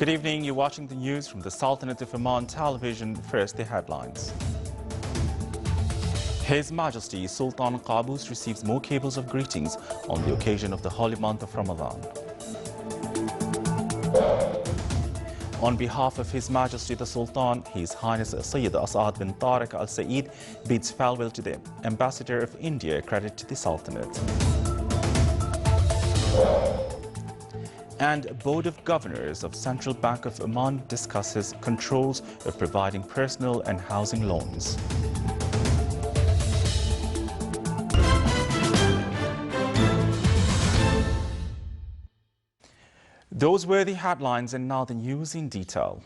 Good evening. You're watching the news from the Sultanate of Oman television. First, the headlines. His Majesty Sultan Qaboos receives more cables of greetings on the occasion of the holy month of Ramadan. On behalf of His Majesty the Sultan, His Highness Sayyid As'ad bin Tariq Al Saeed bids farewell to the Ambassador of India accredited to the Sultanate. And Board of Governors of Central Bank of Oman discusses controls of providing personal and housing loans. Those were the headlines, and now the news in detail.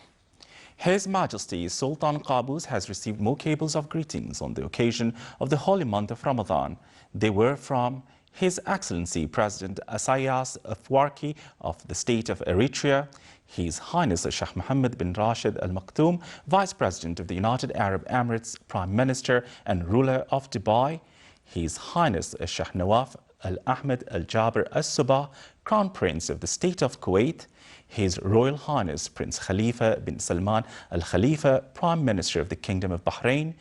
His Majesty Sultan Qaboos has received more cables of greetings on the occasion of the holy month of Ramadan. They were from His Excellency President Isaias Afwerki of the State of Eritrea, His Highness Sheikh Mohammed bin Rashid Al Maktoum, Vice President of the United Arab Emirates, Prime Minister and ruler of Dubai, His Highness Sheikh Nawaf Al Ahmed Al Jaber Al Sabah, Crown Prince of the State of Kuwait, His Royal Highness Prince Khalifa bin Salman Al Khalifa, Prime Minister of the Kingdom of Bahrain,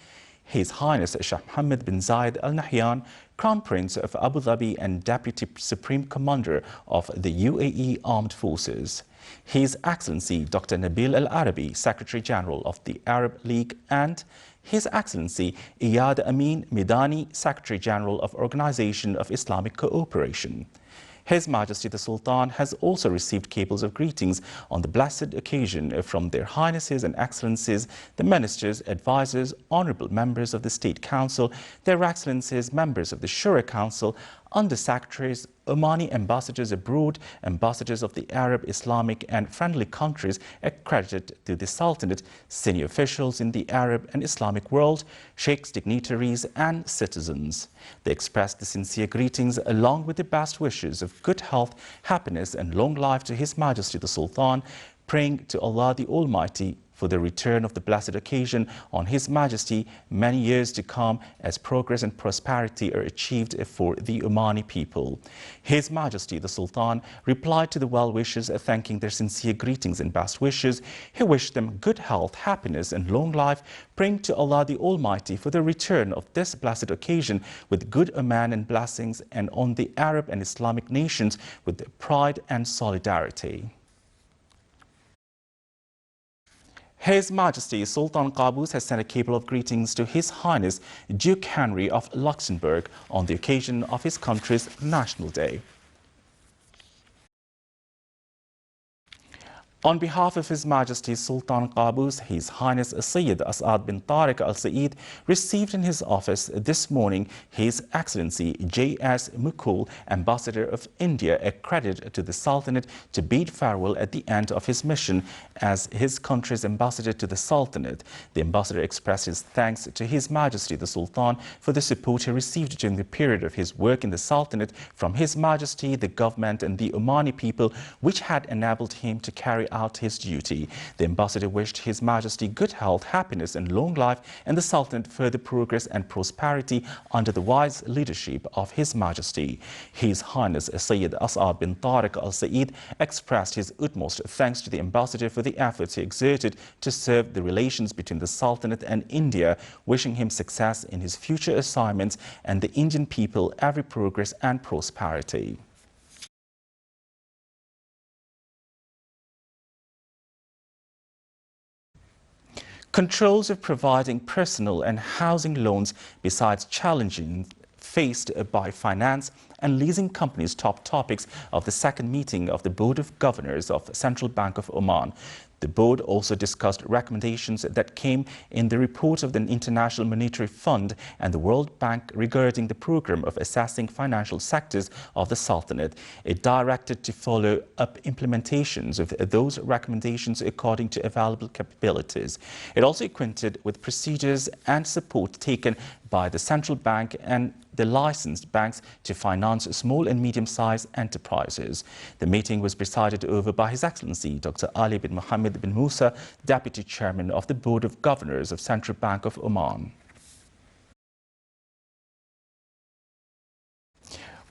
His Highness Sheikh Mohammed bin Zayed Al Nahyan, Crown Prince of Abu Dhabi and Deputy Supreme Commander of the UAE Armed Forces, His Excellency Dr. Nabil Al Arabi, Secretary General of the Arab League, and His Excellency Iyad Amin Midani, Secretary General of Organization of Islamic Cooperation. His Majesty the Sultan has also received cables of greetings on the blessed occasion from their Highnesses and Excellencies, the Ministers, Advisors, Honourable Members of the State Council, their Excellencies, Members of the Shura Council, Under-Secretaries, Omani ambassadors abroad, ambassadors of the Arab, Islamic and friendly countries accredited to the Sultanate, senior officials in the Arab and Islamic world, sheikhs, dignitaries and citizens. They expressed the sincere greetings along with the best wishes of good health, happiness and long life to His Majesty the Sultan, praying to Allah the Almighty for the return of the blessed occasion on His Majesty many years to come as progress and prosperity are achieved for the Omani people. His Majesty the Sultan replied to the well-wishers thanking their sincere greetings and best wishes. He wished them good health, happiness and long life, praying to Allah the Almighty for the return of this blessed occasion with good Oman and blessings, and on the Arab and Islamic nations with pride and solidarity. His Majesty Sultan Qaboos has sent a cable of greetings to His Highness Duke Henry of Luxembourg on the occasion of his country's National Day. On behalf of His Majesty Sultan Qaboos, His Highness Sayyid As'ad bin Tariq Al Saeed received in his office this morning His Excellency J.S. Mukul, Ambassador of India, accredited to the Sultanate, to bid farewell at the end of his mission as his country's ambassador to the Sultanate. The ambassador expressed his thanks to His Majesty the Sultan for the support he received during the period of his work in the Sultanate from His Majesty, the government and the Omani people, which had enabled him to carry out his duty. The ambassador wished His Majesty good health, happiness and long life, and the Sultanate further progress and prosperity under the wise leadership of His Majesty. His Highness Sayyid As'ad bin Tariq Al Saeed expressed his utmost thanks to the ambassador for the efforts he exerted to serve the relations between the Sultanate and India, wishing him success in his future assignments and the Indian people every progress and prosperity. Controls of providing personal and housing loans, besides challenges faced by finance and leasing companies, top topics of the second meeting of the Board of Governors of Central Bank of Oman. The board also discussed recommendations that came in the report of the International Monetary Fund and the World Bank regarding the program of assessing financial sectors of the Sultanate. It directed to follow up implementations of those recommendations according to available capabilities. It also acquainted with procedures and support taken by the central bank and the licensed banks to finance small and medium-sized enterprises. The meeting was presided over by His Excellency Dr. Ali bin Mohammed bin Musa, Deputy Chairman of the Board of Governors of Central Bank of Oman.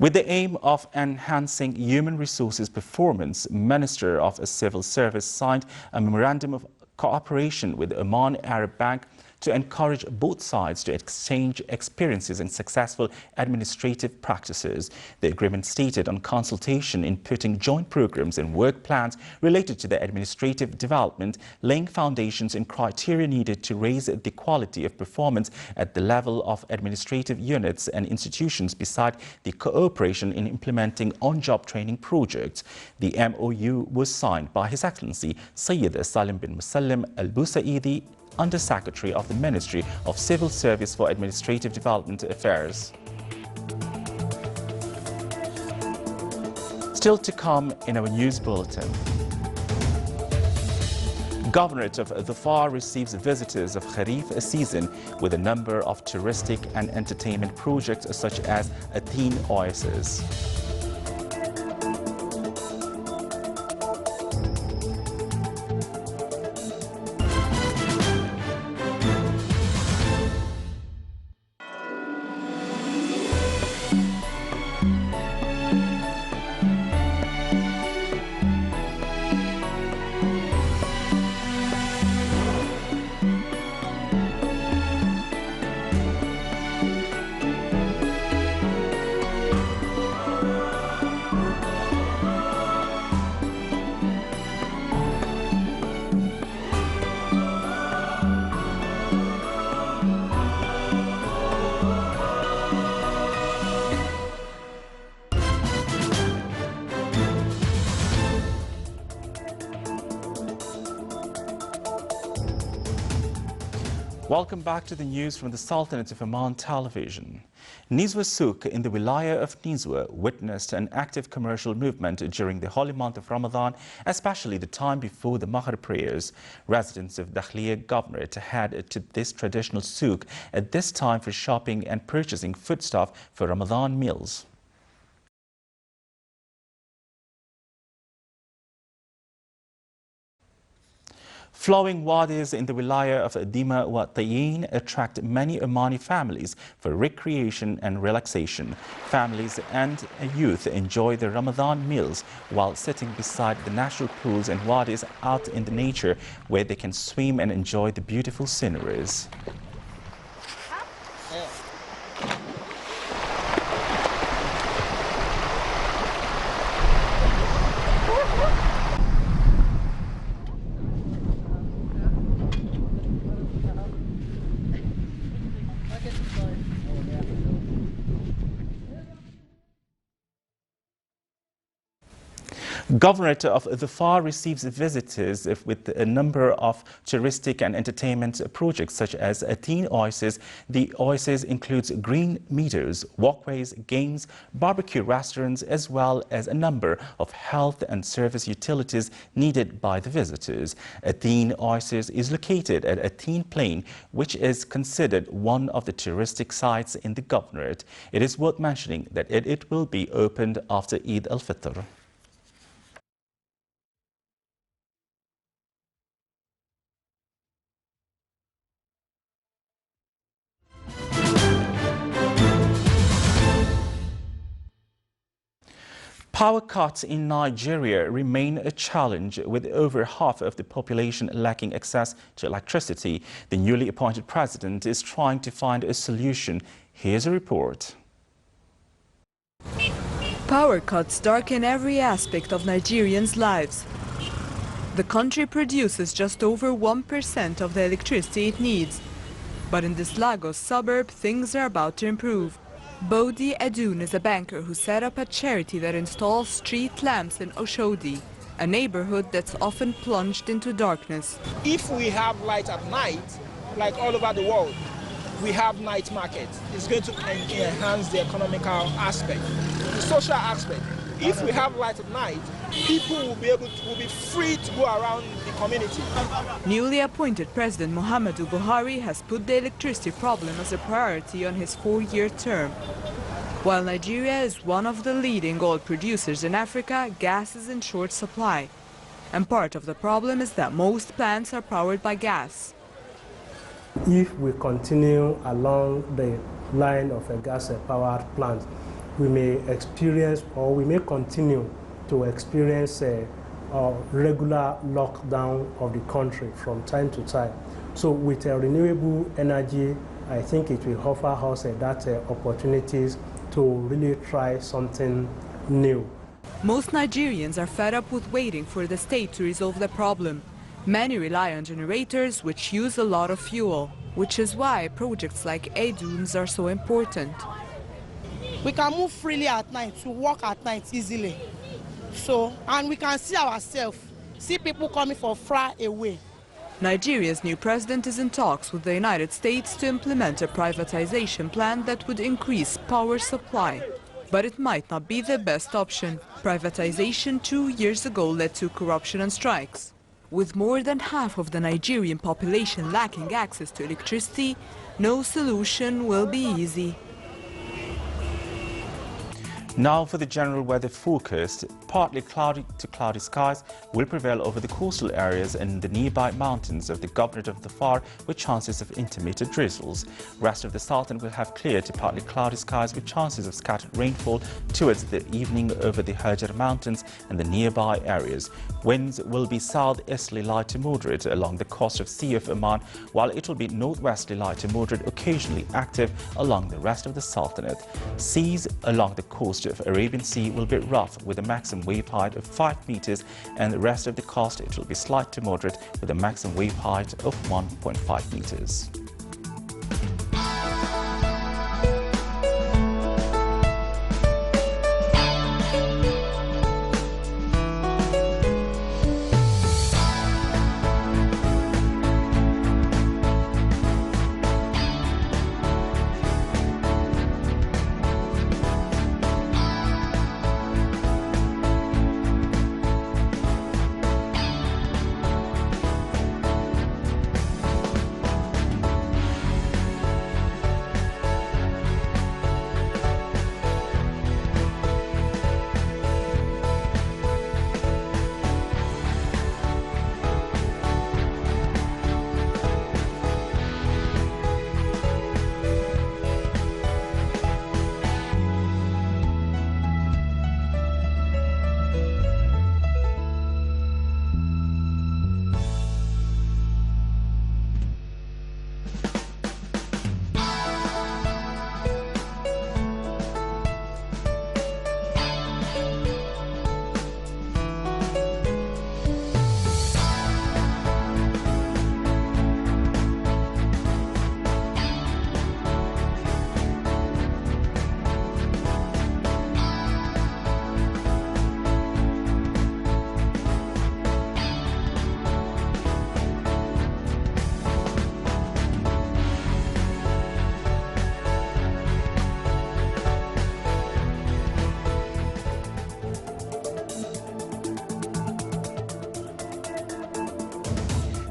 With the aim of enhancing human resources performance, Minister of Civil Service signed a memorandum of cooperation with Oman Arab Bank to encourage both sides to exchange experiences and successful administrative practices. The agreement stated on consultation in putting joint programs and work plans related to the administrative development, laying foundations and criteria needed to raise the quality of performance at the level of administrative units and institutions, beside the cooperation in implementing on-job training projects. The MOU was signed by His Excellency Sayyid Salim bin Musallim Al-Busaidi, Under-Secretary of the Ministry of Civil Service for Administrative Development Affairs. Still to come in our news bulletin. Governorate of Dhofar receives visitors of Kharif season with a number of touristic and entertainment projects such as Athene Oasis. Welcome back to the news from the Sultanate of Oman Television. Nizwa Souk in the Wilaya of Nizwa witnessed an active commercial movement during the holy month of Ramadan, especially the time before the Maghrib prayers. Residents of Dakhliya Governorate head to this traditional souk at this time for shopping and purchasing foodstuff for Ramadan meals. Flowing wadis in the wilaya of Dima wa Tayin attract many Omani families for recreation and relaxation. Families and youth enjoy the Ramadan meals while sitting beside the natural pools and wadis out in the nature, where they can swim and enjoy the beautiful sceneries. Governorate of Dhofar receives visitors with a number of touristic and entertainment projects such as Athene Oasis. The Oasis includes green meadows, walkways, games, barbecue restaurants, as well as a number of health and service utilities needed by the visitors. Athene Oasis is located at Athene Plain, which is considered one of the touristic sites in the Governorate. It is worth mentioning that it will be opened after Eid al-Fitr. Power cuts in Nigeria remain a challenge, with over half of the population lacking access to electricity. The newly appointed president is trying to find a solution. Here's a report. Power cuts darken every aspect of Nigerians' lives. The country produces just over 1% of the electricity it needs. But in this Lagos suburb, things are about to improve. Bodi Edun is a banker who set up a charity that installs street lamps in Oshodi, a neighborhood that's often plunged into darkness. If we have light at night, like all over the world, we have night markets. It's going to enhance the economical aspect, the social aspect. If we have light at night, people will be free to go around the community. Newly appointed President Muhammadu Buhari has put the electricity problem as a priority on his 4-year term. While Nigeria is one of the leading oil producers in Africa, gas is in short supply. And part of the problem is that most plants are powered by gas. If we continue along the line of a gas-powered plant, we may experience or we may continue to experience a regular lockdown of the country from time to time. So with renewable energy, I think it will offer us that opportunities to really try something new. Most Nigerians are fed up with waiting for the state to resolve the problem. Many rely on generators which use a lot of fuel, which is why projects like Eduns are so important. We can move freely at night, to walk at night easily. So, and we can see ourselves, see people coming from far away. Nigeria's new president is in talks with the United States to implement a privatization plan that would increase power supply. But it might not be the best option. Privatization 2 years ago led to corruption and strikes. With more than half of the Nigerian population lacking access to electricity, no solution will be easy. Now for the general weather forecast. Partly cloudy to cloudy skies will prevail over the coastal areas and the nearby mountains of the Governorate of Dhofar with chances of intermittent drizzles. Rest of the southern will have clear to partly cloudy skies with chances of scattered rainfall towards the evening over the Hajar Mountains and the nearby areas. Winds will be southeasterly light to moderate along the coast of Sea of Oman, while it will be northwesterly light to moderate, occasionally active along the rest of the sultanate. Seas along the coast of Arabian Sea will be rough with a maximum wave height of 5 meters, and the rest of the coast it will be slight to moderate with a maximum wave height of 1.5 meters.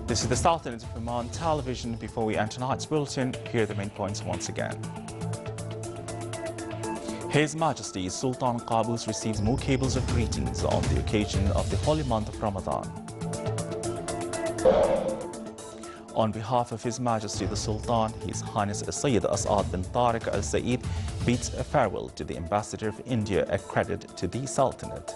This is the Sultanate of Oman television. Before we end tonight's bulletin, here are the main points once again. His Majesty Sultan Qaboos receives more cables of greetings on the occasion of the holy month of Ramadan. On behalf of His Majesty the Sultan, His Highness Sayyid As'ad bin Tariq Al Saeed bids a farewell to the Ambassador of India accredited to the Sultanate.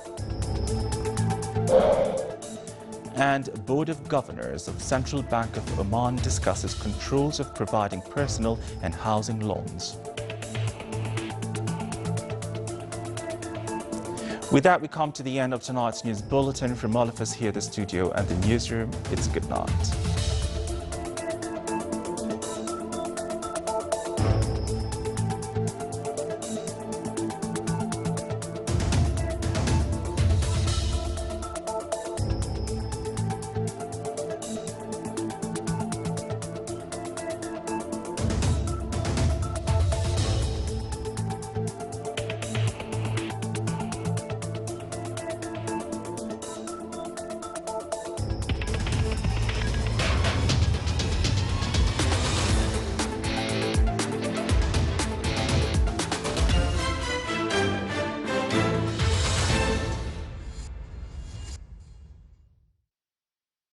And Board of Governors of Central Bank of Oman discusses controls of providing personal and housing loans. With that, we come to the end of tonight's news bulletin. From all of us here at the studio and the newsroom, it's good night.